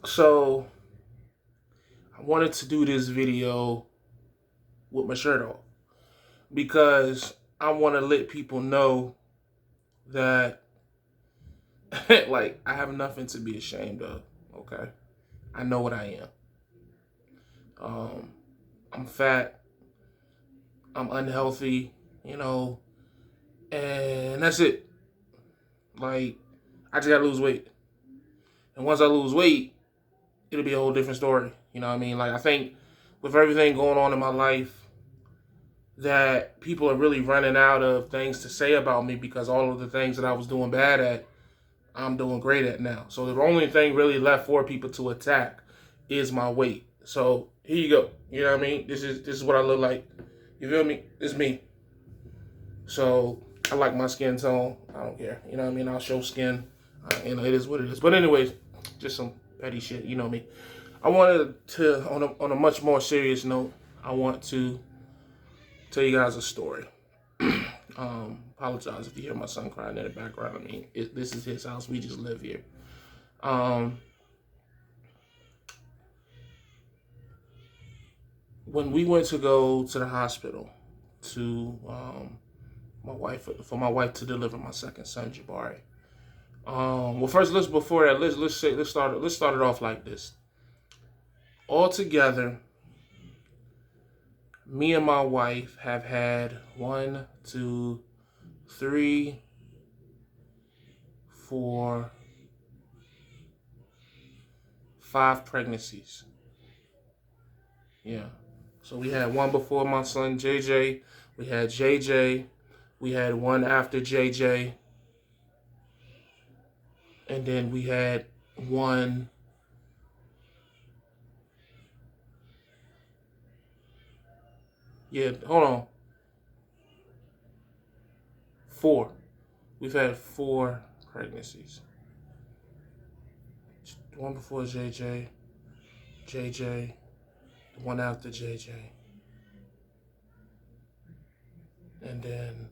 So I wanted to do this video with my shirt off because I want to let people know that like I have nothing to be ashamed of. Okay, I know what I am. I'm fat. I'm unhealthy. And that's it. Like I just gotta lose weight, and once I lose weight, it'll be a whole different story. You know what I mean? Like I think with everything going on in my life, that people are really running out of things to say about me because all of the things that I was doing bad at, I'm doing great at now. So the only thing really left for people to attack is my weight. So here you go. You know what I mean? This is what I look like. You feel me? It's me. So I like my skin tone. I don't care. You know what I mean? I'll show skin. It is what it is. But anyways, just some petty shit. You know me. I wanted to, on a much more serious note, I want to tell you guys a story. Apologize if you hear my son crying in the background. I mean, this is his house. We just live here. When we went to go to the hospital to my wife to deliver my second son, Jamar. Well, first, let's start it off like this. Altogether, me and my wife have had 1, 2, 3, 4, 5 pregnancies. Yeah. So we had one before my son JJ. We had JJ. We had one after JJ. And then we had one. Yeah, hold on. 4. We've had 4 pregnancies. One before JJ, JJ, the one after JJ, and then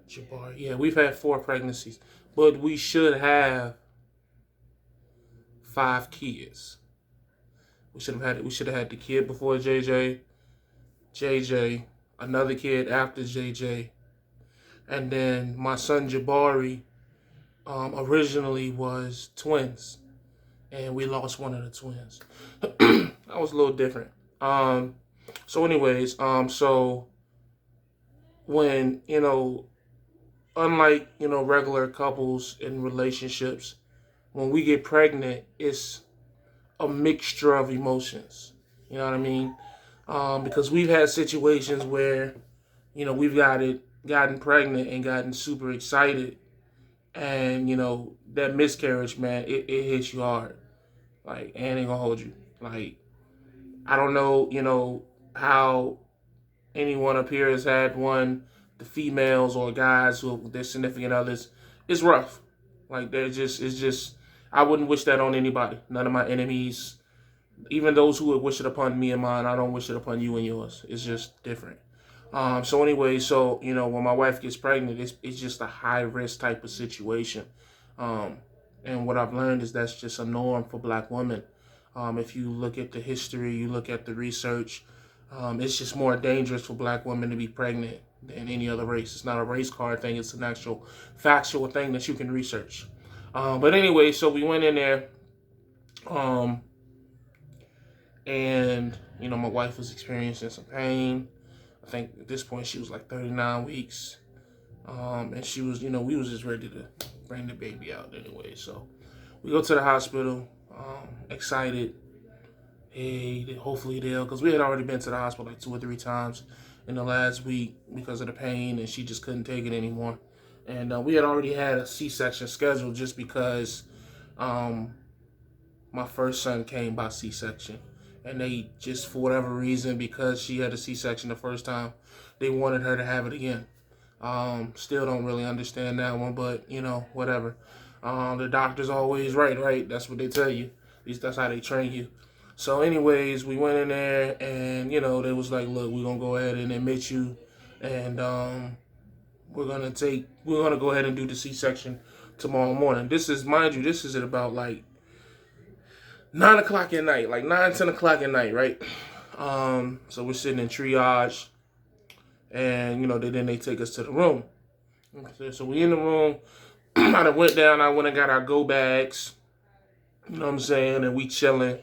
Jamar. Yeah, we've had 4 pregnancies, but we should have 5 kids. We should have had the kid before JJ, JJ, another kid after JJ, and then my son Jabari originally was twins, and we lost one of the twins. That was a little different. So anyways, so when, unlike, regular couples in relationships, when we get pregnant, it's a mixture of emotions. You know what I mean? Because we've had situations where, we've gotten pregnant and gotten super excited, and that miscarriage, man, it hits you hard. Like, and ain't gonna hold you. Like, I don't know, how anyone up here has had one. The females or guys who their significant others, it's rough. Like, it's just. I wouldn't wish that on anybody. None of my enemies, even those who would wish it upon me and mine, I don't wish it upon you and yours. It's just different. So anyway, when my wife gets pregnant, it's just a high risk type of situation. And what I've learned is that's just a norm for black women. If you look at the history, you look at the research, it's just more dangerous for black women to be pregnant than any other race. It's not a race card thing. It's an actual factual thing that you can research. But anyway, so we went in there, and, my wife was experiencing some pain. I think at this point she was like 39 weeks. And she was, we was just ready to bring the baby out anyway. So we go to the hospital, excited. Hey, hopefully because we had already been to the hospital like 2 or 3 times in the last week because of the pain, and she just couldn't take it anymore. And we had already had a C-section scheduled just because my first son came by C-section. And they just, for whatever reason, because she had a C-section the first time, they wanted her to have it again. Still don't really understand that one, but, whatever. The doctor's always right? That's what they tell you. At least that's how they train you. So anyways, we went in there, and, they was like, look, we're going to go ahead and admit you, and we're going to go ahead and do the C-section tomorrow morning. This is, mind you, this is at about like 9 o'clock at night, like 9, 10 o'clock at night, right? So we're sitting in triage, and then they take us to the room. So we in the room. I done went down. I went and got our go bags. You know what I'm saying? And we chilling.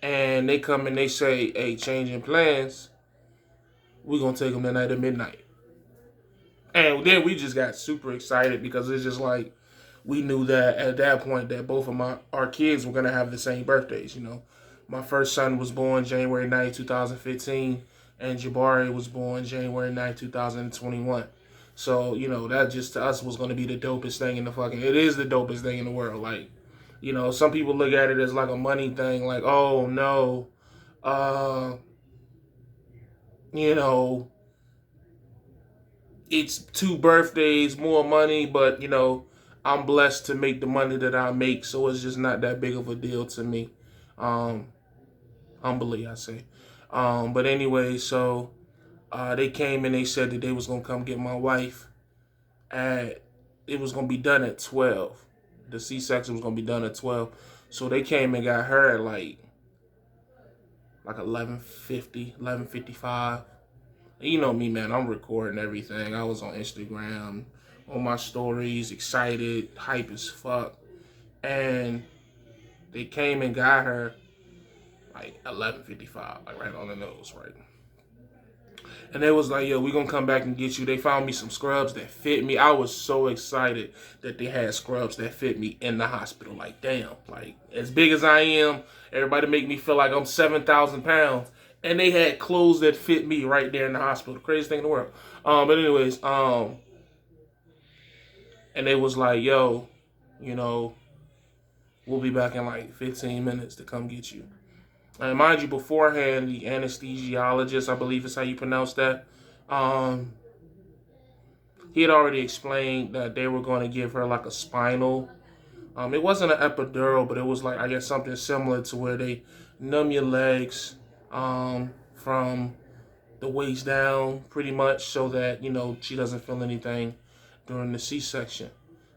And they come and they say, "Hey, changing plans. We gonna take them tonight at midnight." And then we just got super excited because it's just like we knew that at that point that both of our kids were gonna have the same birthdays. My first son was born January 9th, 2015, and Jabari was born January 9th, 2021. So, that just to us was gonna be the dopest thing in the fucking. It is the dopest thing in the world. Like, some people look at it as like a money thing, like, oh no, you know, it's 2 birthdays, more money, but I'm blessed to make the money that I make, so it's just not that big of a deal to me. Humbly, I say. But anyway, so they came and they said that they was gonna come get my wife it was gonna be done at 12. The C-section was gonna be done at 12. So they came and got her at like 11:50, 11:55. You know me, man. I'm recording everything. I was on Instagram, on my stories, excited, hype as fuck. And they came and got her like 11:55, like right on the nose, right? And they was like, "Yo, we gonna come back and get you." They found me some scrubs that fit me. I was so excited that they had scrubs that fit me in the hospital. Like, damn, like as big as I am, everybody make me feel like I'm 7,000 pounds. And they had clothes that fit me right there in the hospital. The craziest thing in the world. But anyways, and they was like, "Yo, we'll be back in like 15 minutes to come get you." And mind you, beforehand, the anesthesiologist, I believe is how you pronounce that, he had already explained that they were going to give her like a spinal. It wasn't an epidural, but it was like, I guess, something similar to where they numb your legs from the waist down pretty much so that, she doesn't feel anything during the C-section.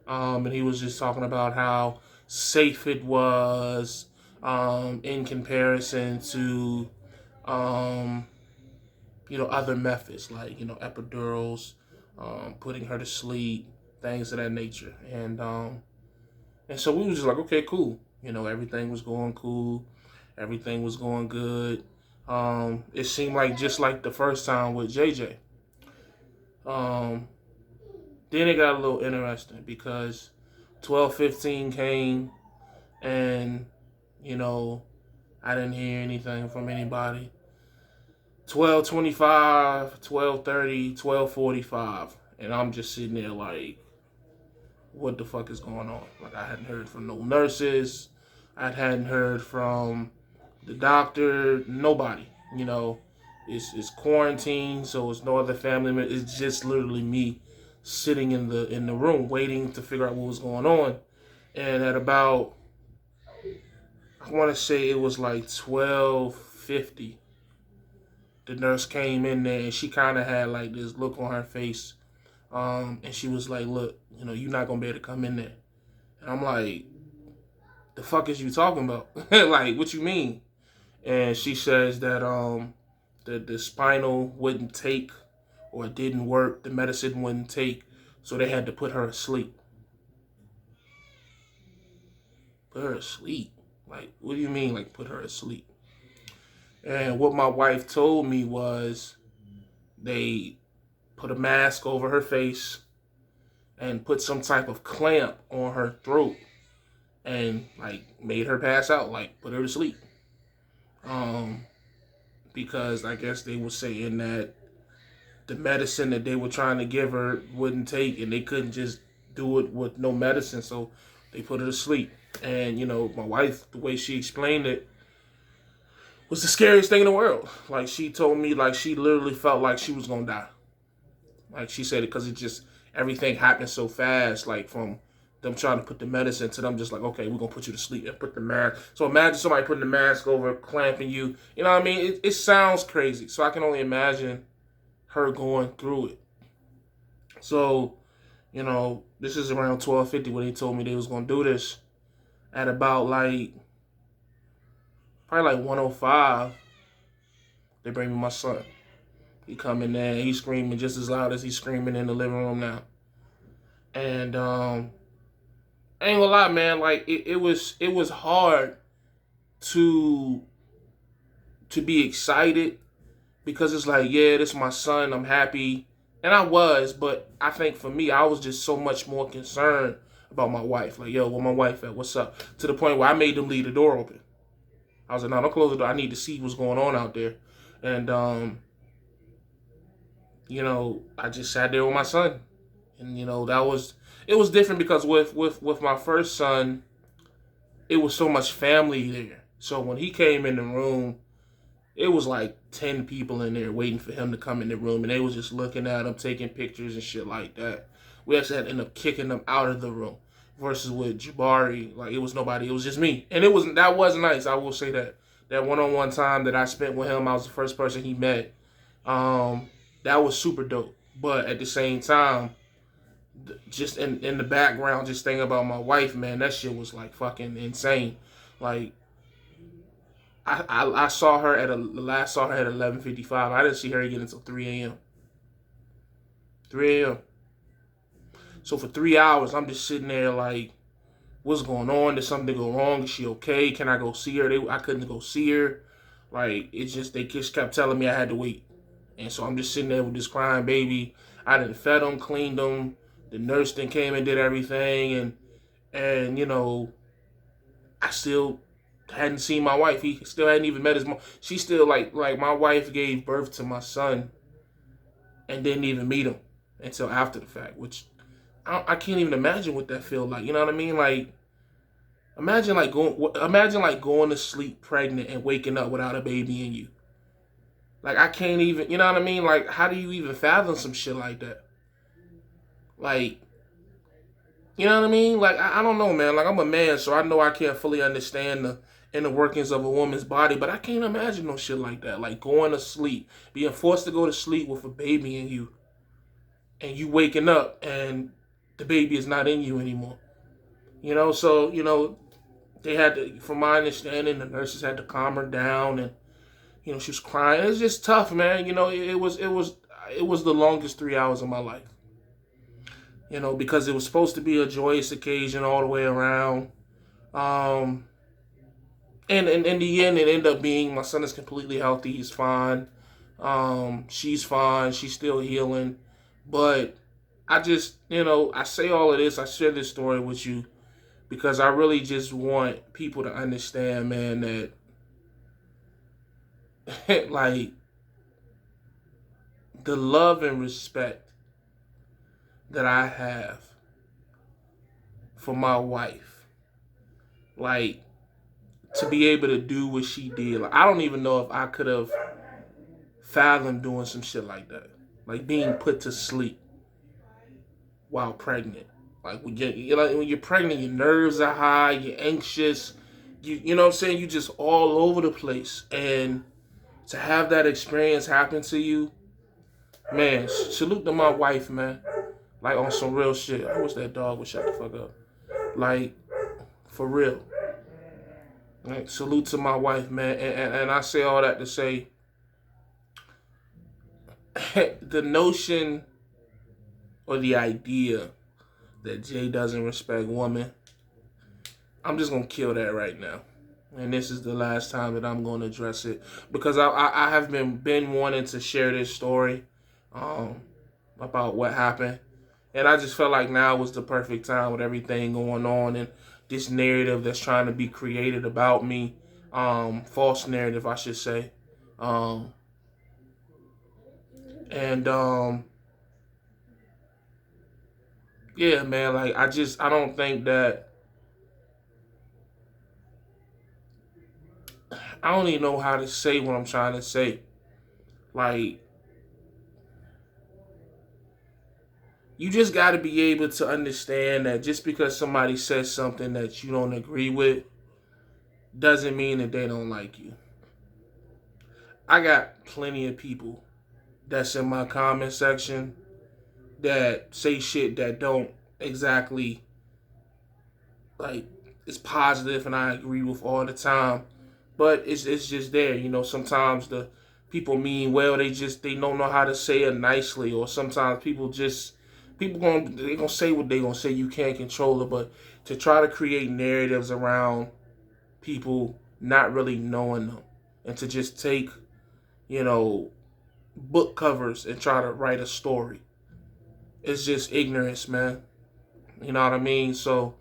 And he was just talking about how safe it was in comparison to, other methods like, epidurals, putting her to sleep, things of that nature. And so we was just like, okay, cool. Everything was going cool. Everything was going good. It seemed like just like the first time with JJ. Then it got a little interesting because 12:15 came and, I didn't hear anything from anybody. 12:25, 12:30, 12:45. And I'm just sitting there like, what the fuck is going on? Like, I hadn't heard from no nurses. I hadn't heard from the doctor. Nobody. It's quarantine, so it's no other family member. It's just literally me sitting in the room waiting to figure out what was going on. And at about, I want to say it was like 12:50, the nurse came in there and she kind of had like this look on her face. And she was like, "Look, you're not going to be able to come in there." And I'm like, "The fuck is you talking about?" Like, what you mean? And she says that the spinal wouldn't take, or it didn't work. The medicine wouldn't take, so they had to put her asleep. Put her asleep? Like, what do you mean, like, put her asleep? And what my wife told me was they put a mask over her face and put some type of clamp on her throat and, like, made her pass out, like, put her to sleep. Because I guess they were saying that the medicine that they were trying to give her wouldn't take, and they couldn't just do it with no medicine, so they put her to sleep. And, my wife, the way she explained it, was the scariest thing in the world. Like, she told me, like, she literally felt like she was gonna die. Like, she said it because it just, everything happened so fast, like, from them trying to put the medicine to them just like, okay, we're gonna put you to sleep and put the mask. So imagine somebody putting the mask over, clamping you. You know what I mean? It sounds crazy. So I can only imagine her going through it. So, This is around 12:50 when they told me they was gonna do this. At about probably 1:05, they bring me my son. He come in there, he's screaming just as loud as he's screaming in the living room now. And I ain't gonna lie, man. Like it was hard to be excited because it's like, yeah, this is my son. I'm happy, and I was, but I think for me, I was just so much more concerned about my wife. Like, yo, where my wife at? What's up? To the point where I made them leave the door open. I was like, no, don't close the door. I need to see what's going on out there. And I just sat there with my son, and it was different because with my first son, it was so much family there. So when he came in the room, it was like 10 people in there waiting for him to come in the room, and they was just looking at him, taking pictures and shit like that. We actually had to end up kicking them out of the room. Versus with Jabari, like it was nobody, it was just me, and that was nice. I will say that one-on-one time that I spent with him, I was the first person he met. That was super dope. But at the same time, just in the background, just thinking about my wife, man, that shit was like fucking insane. Like I saw her last saw her at 11:55. I didn't see her again until 3 a.m. 3 a.m. So for 3 hours, I'm just sitting there like, what's going on? Did something go wrong? Is she okay? Can I go see her? I couldn't go see her. Like, they just kept telling me I had to wait. And so I'm just sitting there with this crying baby. I done fed him, cleaned him. The nurse then came and did everything. And I still hadn't seen my wife. He still hadn't even met his mom. She still, like my wife gave birth to my son and didn't even meet him until after the fact, which I can't even imagine what that feel like. You know what I mean? Like, imagine going to sleep pregnant and waking up without a baby in you. Like, I can't even, you know what I mean? Like, how do you even fathom some shit like that? Like, you know what I mean? Like, I don't know, man. Like, I'm a man, so I know I can't fully understand the inner workings of a woman's body, but I can't imagine no shit like that. Like, going to sleep, being forced to go to sleep with a baby in you, and you waking up and the baby is not in you anymore. So, they had to, from my understanding, the nurses had to calm her down, and she was crying. It was just tough, man. It was the longest 3 hours of my life. Because it was supposed to be a joyous occasion all the way around. And in the end, it ended up being my son is completely healthy. He's fine. She's fine. She's still healing. But I just, I say all of this. I share this story with you because I really just want people to understand, man, that like the love and respect that I have for my wife, like to be able to do what she did. Like, I don't even know if I could have fathomed doing some shit like that, like being put to sleep while pregnant. Like when you're pregnant, your nerves are high, you're anxious, you know what I'm saying? You just all over the place, and to have that experience happen to you, man, salute to my wife, man. Like on some real shit. I wish that dog would shut the fuck up. Like, for real. Like, salute to my wife, man. And I say all that to say the notion or the idea that Jay doesn't respect women, I'm just gonna kill that right now. And this is the last time that I'm gonna address it because I have been wanting to share this story about what happened. And I just felt like now was the perfect time with everything going on and this narrative that's trying to be created about me. False narrative, I should say. And yeah, man, like I don't think that, I don't even know how to say what I'm trying to say. Like, you just got to be able to understand that just because somebody says something that you don't agree with doesn't mean that they don't like you. I got plenty of people that's in my comment section that say shit that don't exactly like is positive and I agree with all the time. But it's just there, you know. Sometimes the people mean well, they don't know how to say it nicely, or sometimes they gonna say what they gonna say. You can't control it, but to try to create narratives around people not really knowing them, and to just take, you know, book covers and try to write a story, it's just ignorance, man. You know what I mean? So,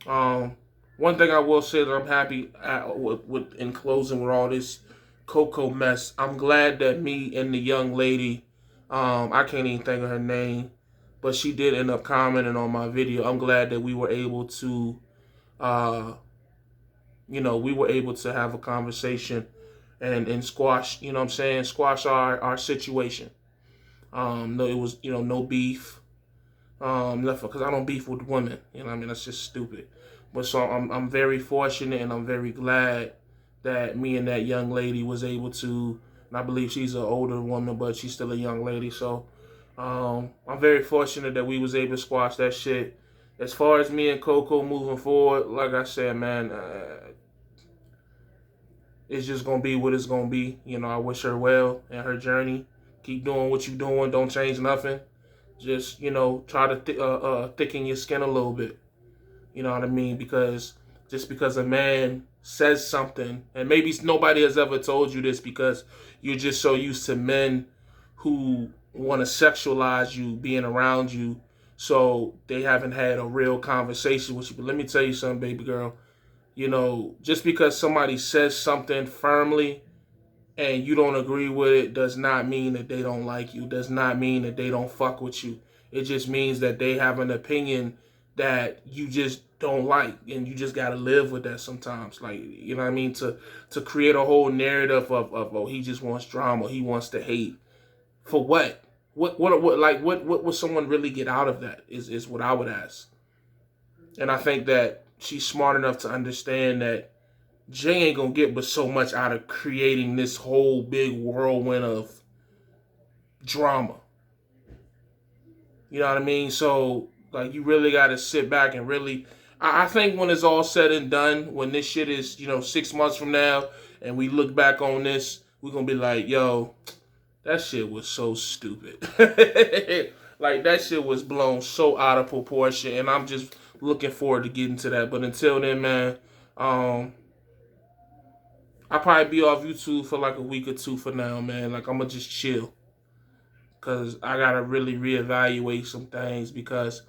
um, one thing I will say that I'm happy with in closing with all this Coco mess. I'm glad that me and the young lady, I can't even think of her name, but she did end up commenting on my video. I'm glad that we were able to, uh, we were able to have a conversation and squash, you know what I'm saying, squash our situation. No, it was, no beef. Because I don't beef with women. You know what I mean? That's just stupid. But so I'm very fortunate and I'm very glad that me and that young lady was able to, and I believe she's an older woman, but she's still a young lady. So I'm very fortunate that we was able to squash that shit. As far as me and Coco moving forward, like I said, man, it's just gonna be what it's gonna be. You know, I wish her well in her journey. Keep doing what you're doing. Don't change nothing. Just, try to thicken your skin a little bit. You know what I mean? Because just because a man says something, and maybe nobody has ever told you this because you're just so used to men who want to sexualize you being around you, so they haven't had a real conversation with you. But let me tell you something, baby girl. Just because somebody says something firmly and you don't agree with it does not mean that they don't like you, does not mean that they don't fuck with you. It just means that they have an opinion that you just don't like, and you just got to live with that sometimes. Like, you know what I mean? To create a whole narrative of oh, he just wants drama, he wants to hate. For what? What would someone really get out of that is what I would ask. And I think that she's smart enough to understand that Jay ain't gonna get but so much out of creating this whole big whirlwind of drama. You know what I mean? So, like, you really gotta sit back and really. I think when it's all said and done, when this shit is, 6 months from now, and we look back on this, we're gonna be like, yo, that shit was so stupid. Like, that shit was blown so out of proportion, and I'm just looking forward to getting to that. But until then, man, I'll probably be off YouTube for like a week or two for now, man. Like, I'm gonna just chill. Because I gotta really reevaluate some things. Because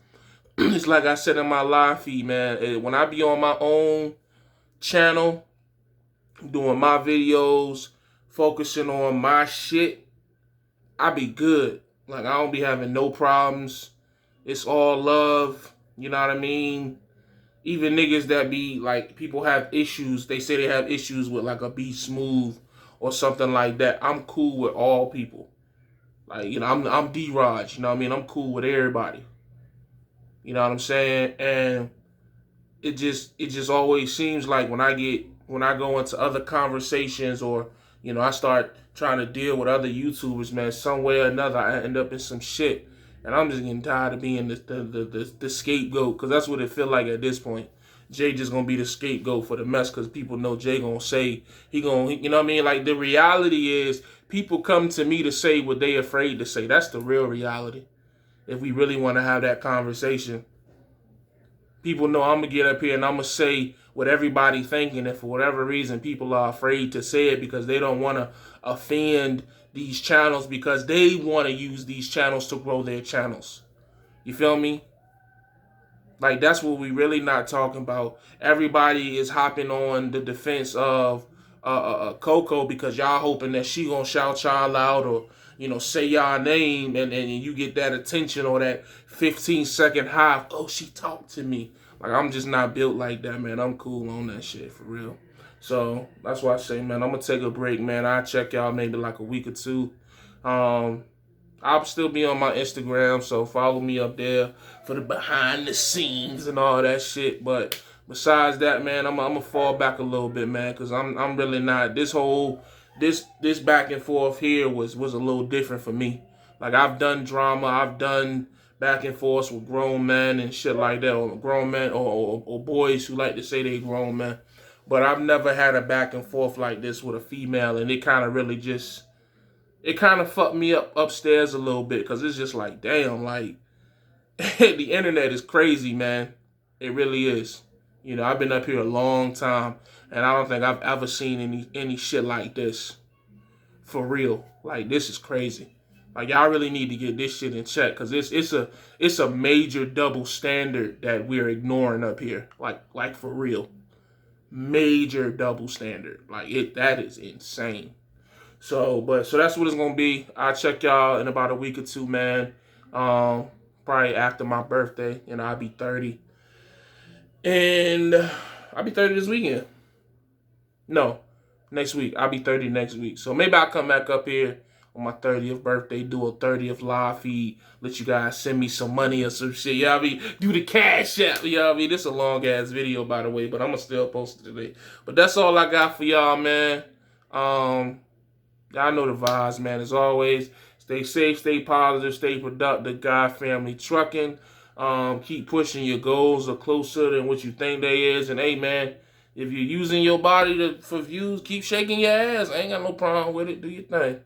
it's like I said in my live feed, man. When I be on my own channel, doing my videos, focusing on my shit, I be good. Like, I don't be having no problems. It's all love. You know what I mean? Even niggas that be like, people have issues. They say they have issues with like a Be Smooth or something like that. I'm cool with all people. Like, I'm D-Raj. You know what I mean? I'm cool with everybody. You know what I'm saying? And it just always seems like when I go into other conversations, or I start trying to deal with other YouTubers, man, some way or another I end up in some shit, and I'm just getting tired of being the scapegoat, because that's what it feel like at this point. Jay just gonna be the scapegoat for the mess, because people know Jay gonna say you know what I mean. Like, the reality is people come to me to say what they afraid to say. That's the real reality. If we really want to have that conversation, people know I'm gonna get up here and I'm gonna say what everybody thinking, and for whatever reason, people are afraid to say it because they don't want to offend these channels, because they want to use these channels to grow their channels. You feel me? Like, that's what we really not talking about. Everybody is hopping on the defense of Coco because y'all hoping that she gonna shout y'all out, or say y'all name, and you get that attention or that 15-second high. Oh, she talked to me. Like, I'm just not built like that, man. I'm cool on that shit, for real. So that's why I say, man, I'm gonna take a break, man. I'll check y'all maybe like a week or two. I'll still be on my Instagram, so follow me up there for the behind the scenes and all that shit. But besides that, man, I'm gonna fall back a little bit, man, because I'm really not. This back and forth here was a little different for me. Like, I've done drama, I've done back and forth with grown men and shit like that, or grown men or boys who like to say they grown men. But I've never had a back and forth like this with a female, and it kind of really just, it kind of fucked me up upstairs a little bit, because it's just like, damn, like, the internet is crazy, man. It really is. You know, I've been up here a long time, and I don't think I've ever seen any shit like this. For real. Like, this is crazy. Like, y'all really need to get this shit in check, because it's a major double standard that we're ignoring up here. Like for real. Major double standard. Like, that is insane. So that's what it's gonna be. I'll check y'all in about a week or two, man. Probably after my birthday. You know, I'll be 30. And I'll be 30 this weekend. No, next week. I'll be 30 next week. So maybe I'll come back up here on my 30th birthday, do a 30th live feed, let you guys send me some money or some shit. Y'all be do the cash app. Y'all be this a long ass video, by the way, but I'm gonna still post it today. But that's all I got for y'all, man. Y'all know the vibes, man. As always, stay safe, stay positive, stay productive. God Family Trucking. Keep pushing your goals are closer than what you think they is. And hey, man, if you're using your body for views, keep shaking your ass. I ain't got no problem with it. Do your thing.